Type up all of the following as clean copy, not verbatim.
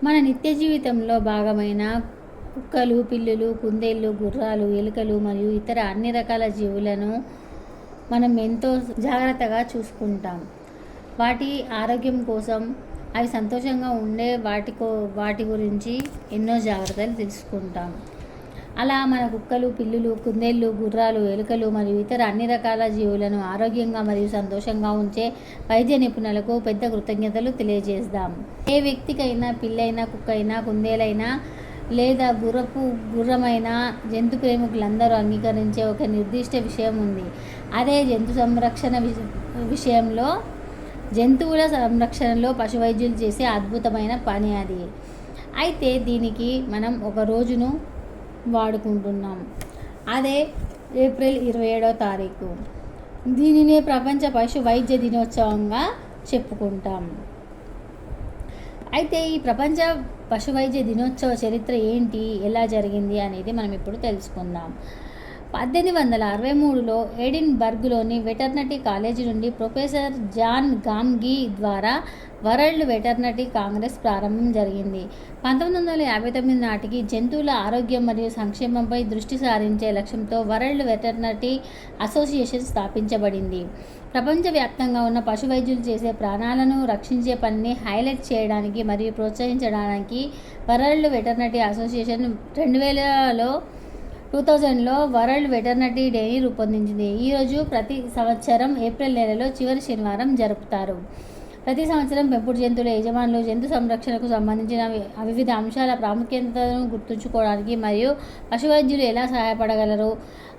మన నిత్య జీవితంలో భాగమైన కుక్కలు, పిల్లులు, కుందేళ్ళు, గుర్రాలు, ఎలుకలు మరియు ఇతర అన్ని రకాల జీవులను మనం ఎంతో జాగ్రత్తగా చూసుకుంటాం. వాటి ఆరోగ్యం కోసం, అవి సంతోషంగా ఉండే వాటి గురించి ఎన్నో జాగ్రత్తలు తెలుసుకుంటాం. అలా మన కుక్కలు, పిల్లులు, కుందేళ్ళు, గుర్రాలు, ఎలుకలు మరియు ఇతర అన్ని రకాల జీవులను ఆరోగ్యంగా మరియు సంతోషంగా ఉంచే వైద్య నిపుణులకు పెద్ద కృతజ్ఞతలు తెలియజేద్దాం. ఏ వ్యక్తికైనా, పిల్లైనా, కుక్కైనా, కుందేలైనా లేదా గుర్రమైన జంతు ప్రేమికులందరూ అంగీకరించే ఒక నిర్దిష్ట విషయం ఉంది. అదే జంతు సంరక్షణ విషయంలో, జంతువుల సంరక్షణలో పశువైద్యులు చేసే అద్భుతమైన పని అది. అయితే దీనికి మనం ఒక రోజును వాడుకుంటున్నాం. అదే ఏప్రిల్ 27వ తారీఖు. దీనినే ప్రపంచ పశు వైద్య దినోత్సవంగా చెప్పుకుంటాం. అయితే ఈ ప్రపంచ పశు వైద్య దినోత్సవ చరిత్ర ఏంటి, ఎలా జరిగింది అనేది మనం ఇప్పుడు తెలుసుకుందాం. 1863లో ఎడిన్బర్గ్లోని వెటర్నరీ కాలేజీ నుండి ప్రొఫెసర్ జాన్ గామ్గీ ద్వారా వరల్డ్ వెటర్నరీ కాంగ్రెస్ ప్రారంభం జరిగింది. 1959 నాటికి జంతువుల ఆరోగ్యం మరియు సంక్షేమంపై దృష్టి సారించే లక్ష్యంతో వరల్డ్ వెటర్నరీ అసోసియేషన్ స్థాపించబడింది. ప్రపంచవ్యాప్తంగా ఉన్న పశు వైద్యులు చేసే ప్రాణాలను రక్షించే పనిని హైలైట్ చేయడానికి మరియు ప్రోత్సహించడానికి వరల్డ్ వెటర్నరీ అసోసియేషన్ 2000లో వరల్డ్ వెటర్నరీ డేని రూపొందించింది. ఈరోజు ప్రతి సంవత్సరం ఏప్రిల్ నెలలో చివరి శనివారం జరుపుతారు. ప్రతి సంవత్సరం పెంపుడు జంతువుల యజమానులు జంతు సంరక్షణకు సంబంధించిన వివిధ అంశాల ప్రాముఖ్యతను గుర్తుంచుకోవడానికి మరియు పశువైద్యులు ఎలా సహాయపడగలరు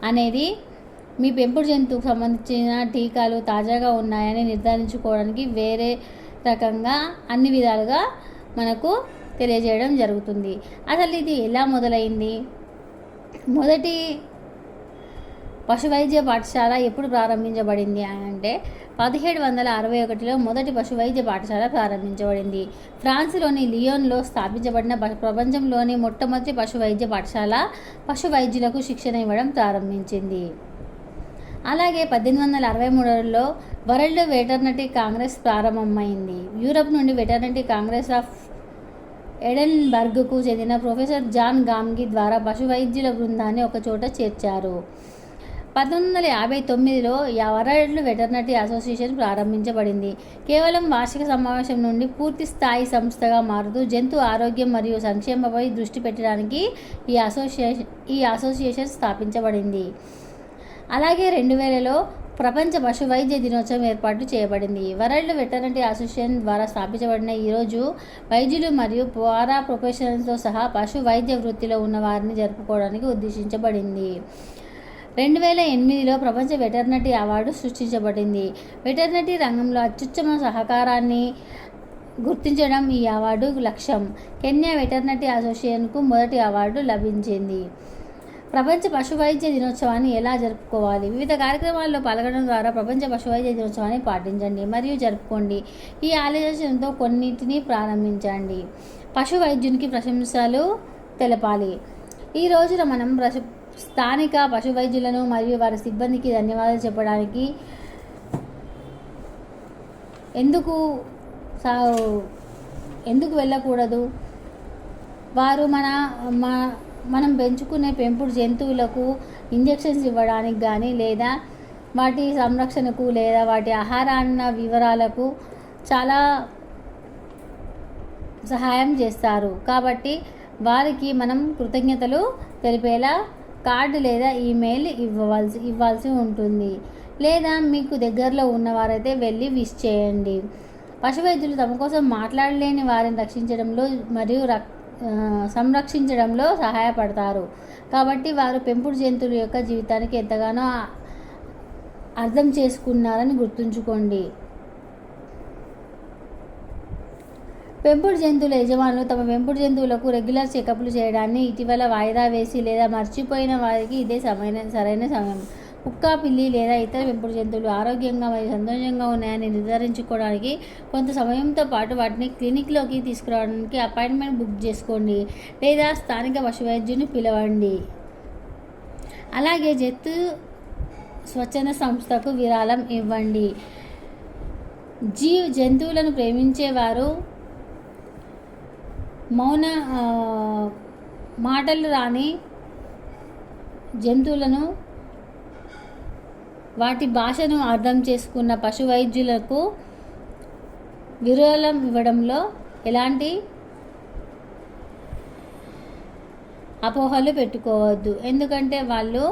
అనేది, మీ పెంపుడు జంతువుకు సంబంధించిన టీకాలు తాజాగా ఉన్నాయని నిర్ధారించుకోవడానికి వేరే రకంగా అన్ని విధాలుగా మనకు తెలియజేయడం జరుగుతుంది. అసలు ఇది ఎలా మొదలైంది? మొదటి పశువైద్య పాఠశాల ఎప్పుడు ప్రారంభించబడింది అంటే 1761లో మొదటి పశువైద్య పాఠశాల ప్రారంభించబడింది. ఫ్రాన్స్లోని లియోన్లో స్థాపించబడిన ప్రపంచంలోని మొట్టమొదటి పశువైద్య పాఠశాల పశువైద్యులకు శిక్షణ ఇవ్వడం ప్రారంభించింది. అలాగే 1863లో వరల్డ్ వెటర్నరీ కాంగ్రెస్ ప్రారంభమైంది. యూరప్ నుండి వెటర్నరీ కాంగ్రెస్ ఆఫ్ ఎడిన్బర్గ్కు చెందిన ప్రొఫెసర్ జాన్ గామ్గీ ద్వారా పశువైద్యుల బృందాన్ని ఒకచోట చేర్చారు. 1959లో వరల్డ్ వెటర్నరీ అసోసియేషన్ ప్రారంభించబడింది. కేవలం వార్షిక సమావేశం నుండి పూర్తి స్థాయి సంస్థగా మారుతూ జంతు ఆరోగ్యం మరియు సంక్షేమంపై దృష్టి పెట్టడానికి ఈ అసోసియేషన్ స్థాపించబడింది. అలాగే 2000లో ప్రపంచ పశు వైద్య దినోత్సవం ఏర్పాటు చేయబడింది. వరల్డ్ వెటర్నరీ అసోసియేషన్ ద్వారా స్థాపించబడిన ఈరోజు వైద్యులు మరియు పారా ప్రొఫెషనల్స్తో సహా పశు వైద్య వృత్తిలో ఉన్న వారిని జరుపుకోవడానికి ఉద్దేశించబడింది. 2008లో ప్రపంచ వెటర్నరీ అవార్డు సృష్టించబడింది. వెటర్నరీ రంగంలో అత్యుత్తమ సహకారాన్ని గుర్తించడం ఈ అవార్డు లక్ష్యం. కెన్యా వెటర్నరీ అసోసియేషన్కు మొదటి అవార్డు లభించింది. ప్రపంచ పశువైద్య దినోత్సవాన్ని ఎలా జరుపుకోవాలి? వివిధ కార్యక్రమాల్లో పాల్గొనడం ద్వారా ప్రపంచ పశువైద్య దినోత్సవాన్ని పాటించండి మరియు జరుపుకోండి. ఈ ఆలోచనతో కొన్నింటిని ప్రారంభించండి. పశు వైద్యునికి ప్రశంసలు తెలపాలి. ఈ రోజున మనం స్థానిక పశు వైద్యులను మరియు వారి సిబ్బందికి ధన్యవాదాలు చెప్పడానికి ఎందుకు వెళ్ళకూడదు? వారు మనం పెంచుకునే పెంపుడు జంతువులకు ఇంజెక్షన్స్ ఇవ్వడానికి కానీ, లేదా వాటి సంరక్షణకు, లేదా వాటి ఆహారాన్న వివరాలకు చాలా సహాయం చేస్తారు. కాబట్టి వారికి మనం కృతజ్ఞతలు తెలిపేలా కార్డు లేదా ఈమెయిల్ ఇవ్వాల్సి ఉంటుంది. లేదా మీకు దగ్గరలో ఉన్నవారైతే వెళ్ళి విష్ చేయండి. పశువైద్యులు తమ కోసం మాట్లాడలేని వారిని రక్షించడంలో మరియు సంరక్షించడంలో సహాయపడతారు. కాబట్టి వారు పెంపుడు జంతువుల యొక్క జీవితానికి ఎంతగానో అర్థం చేసుకున్నారని గుర్తుంచుకోండి. పెంపుడు జంతువుల యజమానులు తమ పెంపుడు జంతువులకు రెగ్యులర్ చెకప్లు చేయడాన్ని ఇటీవల వాయిదా వేసి లేదా మర్చిపోయిన వారికి ఇదే సరైన సమయం. కుక్క, పిల్లి లేదా ఇతర పెంపుడు జంతువులు ఆరోగ్యంగా మరియు సంతోషంగా ఉన్నాయని నిర్ధారించుకోవడానికి కొంత సమయంతో పాటు వాటిని క్లినిక్లోకి తీసుకురావడానికి అపాయింట్మెంట్ బుక్ చేసుకోండి లేదా స్థానిక పశువైద్యుని పిలవండి. అలాగే జంతు స్వచ్ఛంద సంస్థకు విరాళం ఇవ్వండి. జంతువులను ప్రేమించేవారు మౌన మాటలు రాని జంతువులను వాటి భాషను అర్థం చేసుకున్న పశు వైద్యులకు విరాళం ఇవ్వడంలో ఎలాంటి అపోహలు పెట్టుకోవద్దు. ఎందుకంటే వాళ్ళు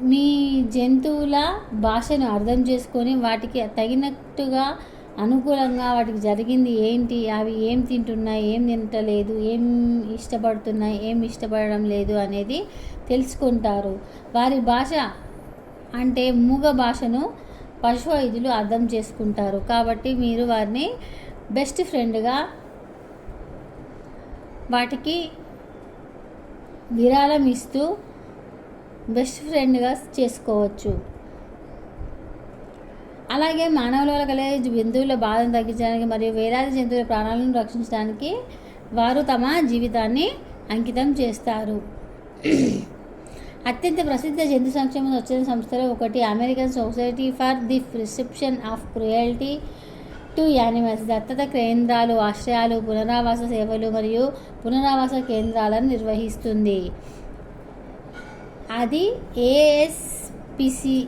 మీ జంతువుల భాషను అర్థం చేసుకొని వాటికి తగినట్టుగా అనుకూలంగా వాటికి జరిగింది ఏంటి, అవి ఏం తింటున్నాయి, ఏం తింటలేదు, ఏం ఇష్టపడుతున్నాయి, ఏం ఇష్టపడడం లేదు అనేది తెలుసుకుంటారు. వారి భాష అంటే మూగ భాషను పశు వైద్యులు అర్థం చేసుకుంటారు. కాబట్టి మీరు వారిని బెస్ట్ ఫ్రెండ్గా వాటికి విరాళం ఇస్తూ బెస్ట్ ఫ్రెండ్గా చేసుకోవచ్చు. అలాగే మానవుల వల్ల కలిగే జంతువుల బాధను తగ్గించడానికి మరియు వేలాది జంతువుల ప్రాణాలను రక్షించడానికి వారు తమ జీవితాన్ని అంకితం చేస్తారు. అత్యంత ప్రసిద్ధ జంతు సంక్షేమ స్వచ్ఛంద సంస్థలో ఒకటి American society for the prevention of cruelty to animals. దత్తత కేంద్రాలు, ఆశ్రయాలు, పునరావాస సేవలు మరియు పునరావాస కేంద్రాలను నిర్వహిస్తుంది. అది ASPCA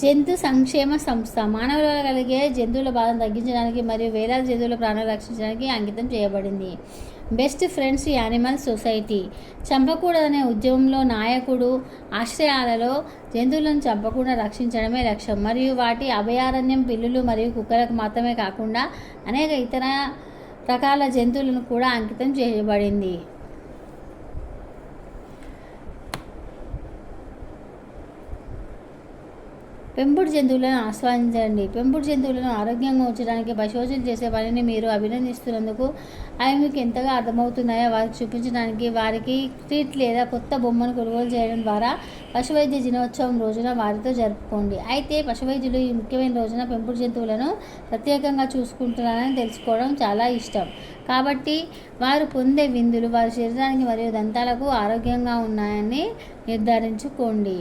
జంతు సంక్షేమ సంస్థ. మానవుల కలిగే జంతువుల బాధను తగ్గించడానికి మరియు వేలాది జంతువుల ప్రాణాలు రక్షించడానికి అంకితం చేయబడింది. బెస్ట్ ఫ్రెండ్స్ యానిమల్ సొసైటీ చంపకూడదనే ఉద్యమంలో నాయకుడు ఆశ్రయాలలో జంతువులను చంపకుండా రక్షించడమే లక్ష్యం మరియు వాటి అభయారణ్యం పిల్లులు మరియు కుక్కలకు మాత్రమే కాకుండా అనేక ఇతర రకాల జంతువులను కూడా అంకితం చేయబడింది. పెంపుడు జంతువులను ఆస్వాదించండి. పెంపుడు జంతువులను ఆరోగ్యంగా ఉంచడానికి పశువైద్యులు చేసే పనిని మీరు అభినందిస్తున్నందుకు అవి మీకు ఎంతగా అర్థమవుతున్నాయో వారికి చూపించడానికి వారికి ట్రీట్ లేదా కొత్త బొమ్మను కొనుగోలు చేయడం ద్వారా పశువైద్య దినోత్సవం రోజున వారితో జరుపుకోండి. అయితే పశువైద్యులు ఈ ముఖ్యమైన రోజున పెంపుడు జంతువులను ప్రత్యేకంగా చూసుకుంటున్నారని తెలుసుకోవడం చాలా ఇష్టం. కాబట్టి వారు పొందే విందులు వారి శరీరానికి మరియు దంతాలకు ఆరోగ్యంగా ఉన్నాయని నిర్ధారించుకోండి.